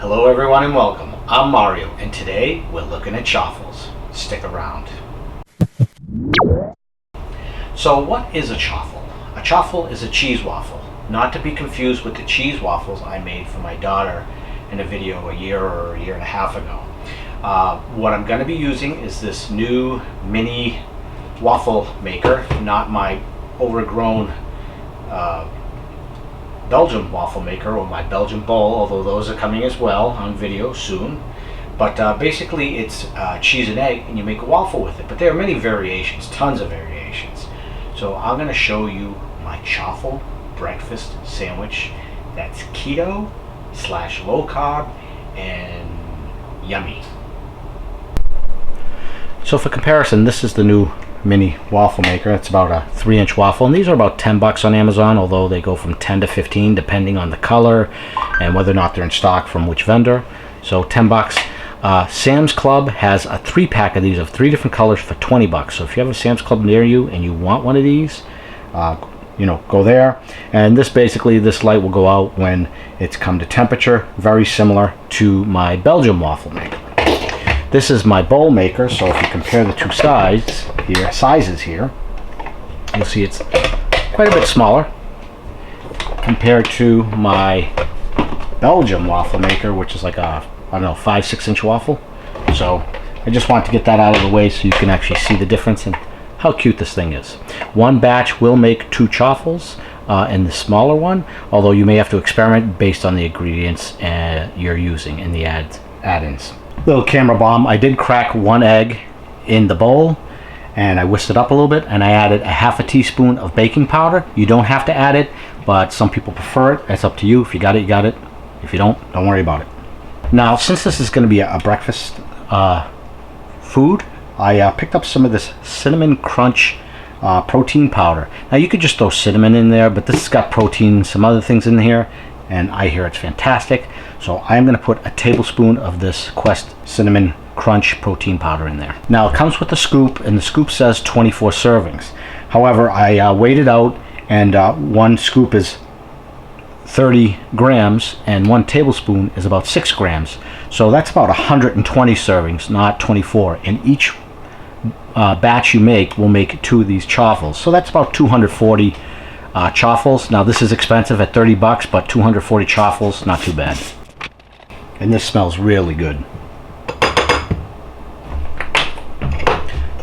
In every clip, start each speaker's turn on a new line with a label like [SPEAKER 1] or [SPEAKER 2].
[SPEAKER 1] Hello everyone and welcome. I'm Mario and today we're looking at chaffles. Stick around. So what is a chaffle? A chaffle is a cheese waffle, not to be confused with the cheese waffles I made for my daughter in a video a year and a half ago. What I'm going to be using is this new mini waffle maker, not my overgrown Belgian waffle maker or my Belgian bowl, although those are coming as well on video soon. But basically it's cheese and egg and you make a waffle with it. But there are many variations, tons of variations. So I'm going to show you my chaffle breakfast sandwich that's keto / low carb and yummy. So for comparison, this is the new mini waffle maker. It's about a 3-inch waffle, and these are about $10 on Amazon, although they go from 10 to 15 depending on the color and whether or not they're in stock from which vendor. So $10. Sam's Club has a 3-pack of these of 3 different colors for $20. So if you have a Sam's Club near you and you want one of these, go there. And this light will go out when it's come to temperature, very similar to my Belgian waffle maker. This is my bowl maker, so if you compare the two sizes here, you'll see it's quite a bit smaller compared to my Belgian waffle maker, which is like a, 5-6 inch waffle. So I just want to get that out of the way so you can actually see the difference and how cute this thing is. One batch will make 2 chaffles in the smaller one, although you may have to experiment based on the ingredients you're using in the add-ins. Little camera bomb, I did crack 1 egg in the bowl and I whisked it up a little bit and I added a ½ teaspoon of baking powder. You don't have to add it, but some people prefer it. It's up to you. If you got it, you got it. If you don't worry about it. Now, since this is going to be a breakfast food, I picked up some of this cinnamon crunch protein powder. Now you could just throw cinnamon in there, but this has got protein, some other things in here, and I hear it's fantastic. So I'm going to put a tablespoon of this Quest cinnamon crunch protein powder in there. Now it comes with a scoop, and the scoop says 24 servings. However, I weighed it out, and 1 scoop is 30 grams and 1 tablespoon is about 6 grams. So that's about 120 servings, not 24. And each batch you make will make 2 of these chaffles. So that's about 240 chaffles. Now this is expensive at $30, but 240 chaffles, not too bad. And this smells really good.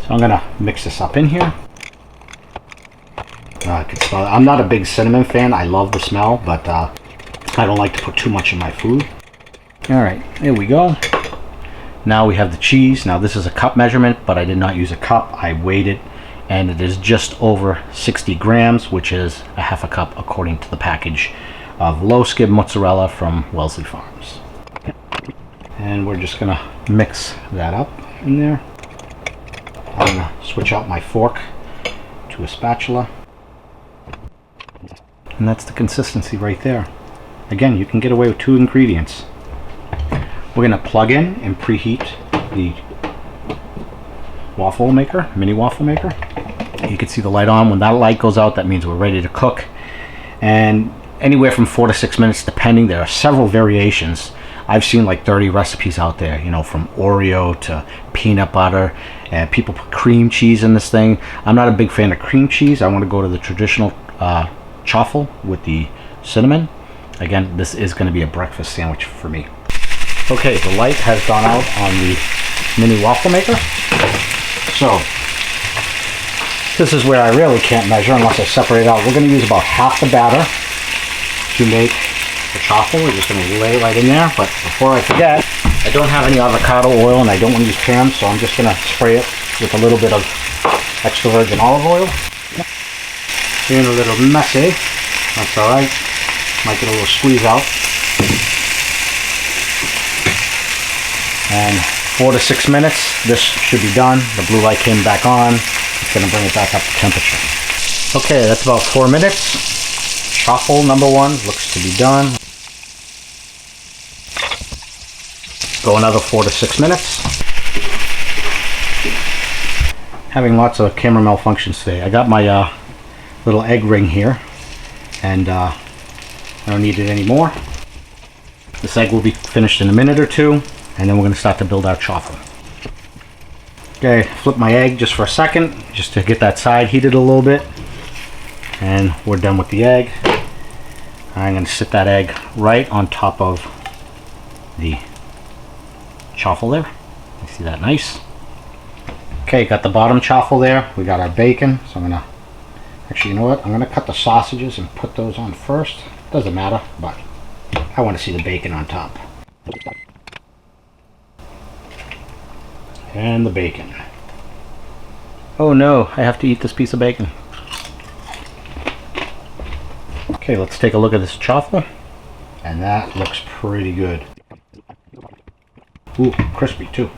[SPEAKER 1] So I'm gonna mix this up in here. I can smell it. I'm not a big cinnamon fan. I love the smell, but I don't like to put too much in my food. All right, there we go. Now we have the cheese. Now this is a cup measurement, but I did not use a cup. I weighed it, and it is just over 60 grams, which is a ½ cup according to the package of low skib mozzarella from Wellesley Farms. And we're just gonna mix that up in there. I'm gonna switch out my fork to a spatula. And that's the consistency right there. Again, you can get away with 2 ingredients. We're gonna plug in and preheat the waffle maker, mini waffle maker. You can see the light on. When that light goes out, that means we're ready to cook. And anywhere from 4 to 6 minutes, depending. There are several variations. I've seen like 30 recipes out there, from Oreo to peanut butter, and people put cream cheese in this thing. I'm not a big fan of cream cheese. I want to go to the traditional chaffle with the cinnamon. Again, this is going to be a breakfast sandwich for me. Okay, the light has gone out on the mini waffle maker. So this is where I really can't measure unless I separate it out. We're going to use about half the batter to make the chaffle. We're just going to lay it right in there. But before I forget, I don't have any avocado oil and I don't want to use Pam, so I'm just going to spray it with a little bit of extra virgin olive oil. Being a little messy, that's alright. Might get a little squeeze out. And 4 to 6 minutes, this should be done. The blue light came back on. It's going to bring it back up to temperature. Okay, that's about 4 minutes. Chaffle number 1 looks to be done. Go another 4 to 6 minutes. Having lots of camera malfunctions today. I got my little egg ring here, and I don't need it anymore. This egg will be finished in a minute or two, and then we're going to start to build our chaffle. Okay, flip my egg just for a second, just to get that side heated a little bit. And we're done with the egg. I'm going to sit that egg right on top of the chaffle there. You see that nice? Okay, got the bottom chaffle there. We got our bacon. So I'm going to, actually, you know what? I'm going to cut the sausages and put those on first. Doesn't matter, but I want to see the bacon on top. And the bacon. Oh no, I have to eat this piece of bacon. Okay, let's take a look at this chaffle. And that looks pretty good. Ooh, crispy too.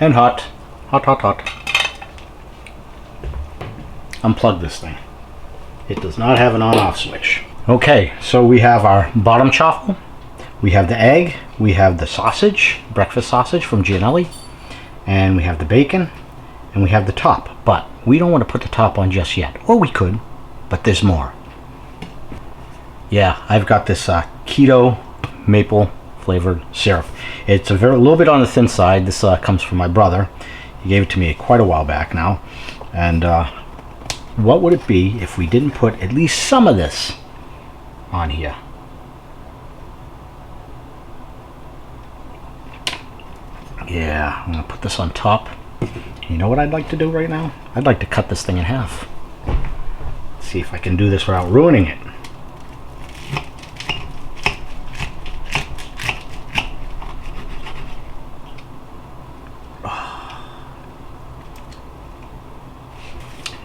[SPEAKER 1] And hot. Hot, hot, hot. Unplug this thing. It does not have an on-off switch. Okay, so we have our bottom chaffle. We have the egg. We have the sausage, breakfast sausage from Gianelli. And we have the bacon. And we have the top. But we don't want to put the top on just yet. Or we could, but there's more. Yeah, I've got this keto maple flavored syrup. It's a little bit on the thin side. This comes from my brother. He gave it to me quite a while back now. And what would it be if we didn't put at least some of this on here? Yeah, I'm gonna put this on top. You know what I'd like to do right now? I'd like to cut this thing in half. See if I can do this without ruining it.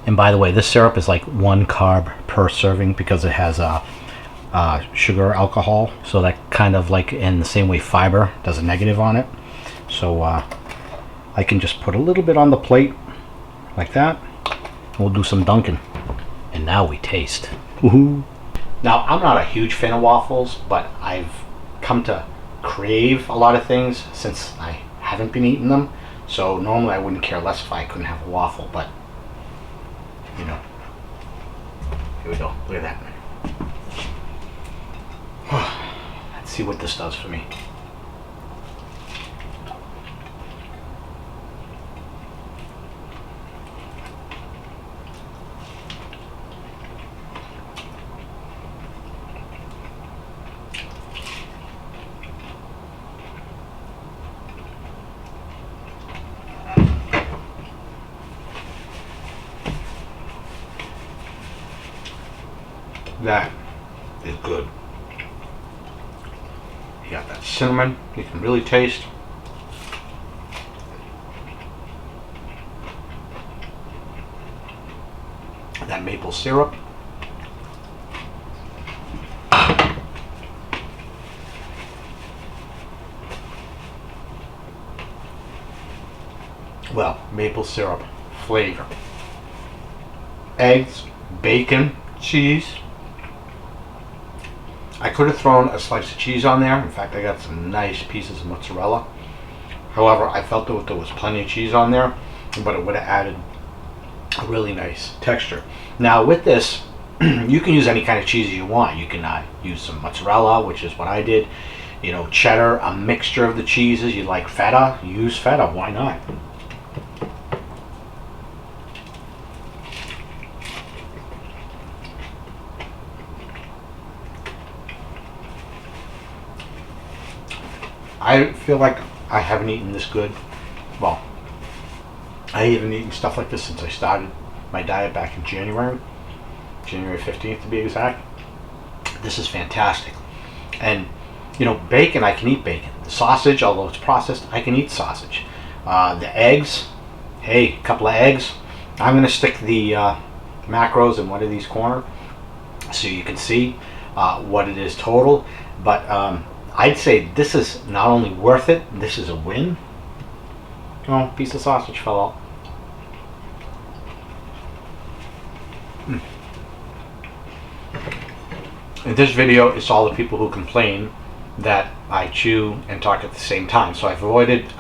[SPEAKER 1] And by the way, this syrup is like 1 carb per serving because it has sugar alcohol. So that kind of like in the same way fiber does a negative on it. So I can just put a little bit on the plate like that. We'll do some dunking. And now we taste. Woohoo! Now, I'm not a huge fan of waffles, but I've come to crave a lot of things since I haven't been eating them. So normally I wouldn't care less if I couldn't have a waffle, but you know, here we go. Look at that. Let's see what this does for me. That is good. You got that cinnamon, you can really taste. That maple syrup. Well, maple syrup flavor. Eggs, bacon, cheese. I could have thrown a slice of cheese on there. In fact, I got some nice pieces of mozzarella. However, I felt that there was plenty of cheese on there, but it would have added a really nice texture. Now with this, you can use any kind of cheese you want. You can use some mozzarella, which is what I did. You know, cheddar, a mixture of the cheeses. You like feta, use feta. Why not? I feel like I haven't eaten this good. Well, I haven't eaten stuff like this since I started my diet back in January 15th to be exact. This is fantastic. And, you know, bacon, I can eat bacon. The sausage, although it's processed, I can eat sausage. The eggs, hey, a couple of eggs. I'm going to stick the macros in one of these corners so you can see what it is total. But I'd say this is not only worth it, this is a win. Oh, piece of sausage fell out. In this video, it's all the people who complain that I chew and talk at the same time. So I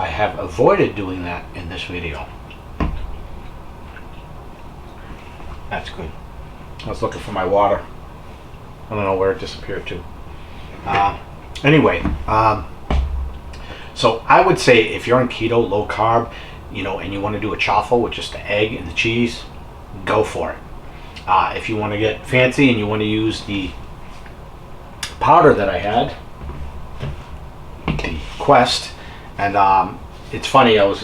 [SPEAKER 1] have avoided doing that in this video. That's good. I was looking for my water. I don't know where it disappeared to. Anyway, so I would say if you're on keto, low carb, you know, and you want to do a chaffle with just the egg and the cheese, go for it. If you want to get fancy and you want to use the powder that I had, the Quest, and it's funny, I was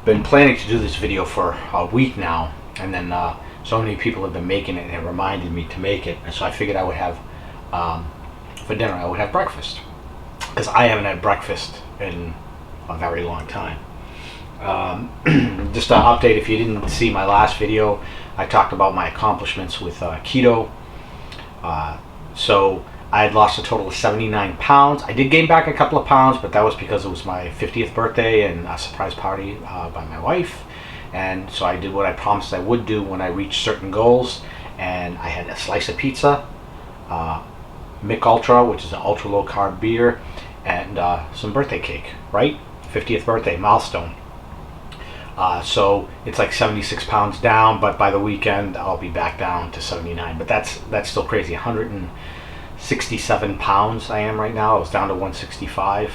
[SPEAKER 1] been planning to do this video for a week now, and then so many people have been making it and it reminded me to make it, and so I figured I would have for dinner I would have breakfast, because I haven't had breakfast in a very long time. Just an update, if you didn't see my last video, I talked about my accomplishments with keto. So I had lost a total of 79 pounds. I did gain back a couple of pounds, but that was because it was my 50th birthday and a surprise party by my wife. And so I did what I promised I would do when I reached certain goals. And I had a slice of pizza, Mick Ultra, which is an ultra low carb beer, and some birthday cake, right? 50th birthday, Milestone. So it's like 76 pounds down, but by the weekend I'll be back down to 79. But that's still crazy. 167 pounds I am right now. I was down to 165.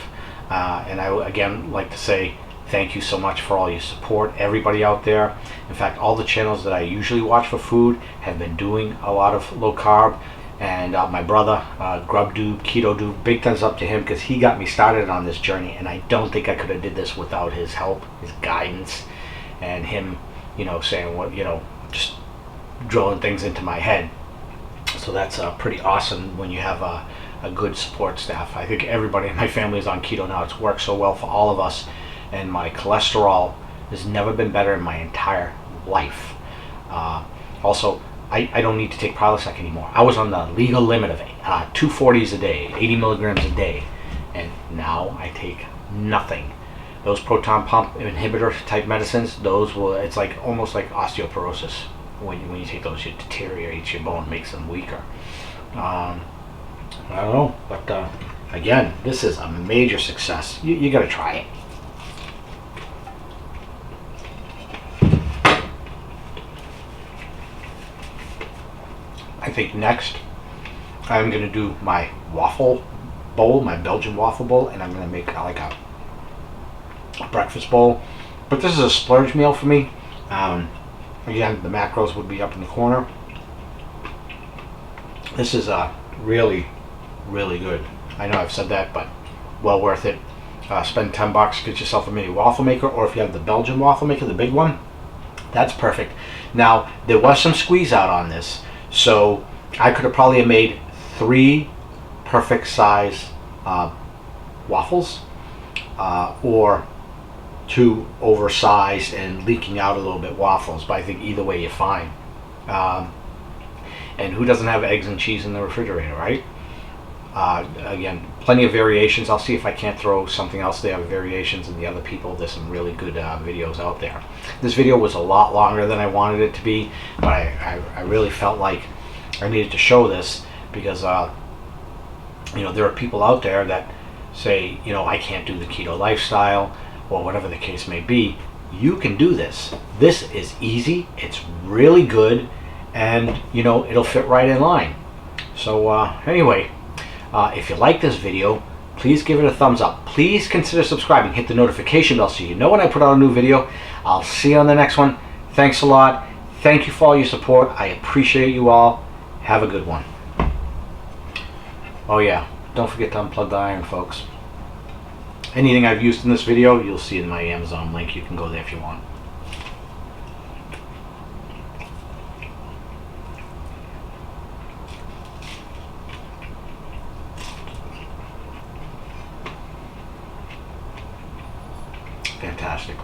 [SPEAKER 1] And I again like to say thank you so much for all your support, everybody out there. In fact, all the channels that I usually watch for food have been doing a lot of low carb. And my brother, Grub Dude, Keto Dude, big thumbs up to him, because he got me started on this journey, and I don't think I could have did this without his help, his guidance, and him, you know, saying what, you know, just drilling things into my head. So that's pretty awesome when you have a good support staff. I think everybody in my family is on keto now. It's worked so well for all of us, and my cholesterol has never been better in my entire life. Also, I don't need to take Prilosec anymore. I was on the legal limit of 240s a day, 80 milligrams a day, and now I take nothing. Those proton pump inhibitor type medicines, those will, it's like almost like osteoporosis. When you take those, it deteriorates your bone, makes them weaker. I don't know, but again, this is a major success. You got to try it. I think next I'm going to do my waffle bowl, my Belgian waffle bowl, and I'm going to make like a breakfast bowl. But this is a splurge meal for me. Again, the macros would be up in the corner. This is really, really good. I know I've said that, but well worth it. Spend $10, get yourself a mini waffle maker, or if you have the Belgian waffle maker, the big one, that's perfect. Now, there was some squeeze out on this, so I could have probably made 3 perfect size waffles, or 2 oversized and leaking out a little bit waffles, but I think either way you're fine. And who doesn't have eggs and cheese in the refrigerator, right? Again, plenty of variations. I'll see if I can't throw something else there, variations, and the other people. There's some really good videos out there. This video was a lot longer than I wanted it to be, but I really felt like I needed to show this because you know, there are people out there that say, you know, I can't do the keto lifestyle, or whatever the case may be. You can do this. This is easy, it's really good, and you know, it'll fit right in line. So anyway, if you like this video, please give it a thumbs up. Please consider subscribing, hit the notification bell so you know when I put out a new video. I'll see you on the next one. Thanks a lot. Thank you for all your support. I appreciate you all. Have a good one. Oh yeah, don't forget to unplug the iron, folks. Anything I've used in this video, you'll see in my Amazon link. You can go there if you want. Fantastic.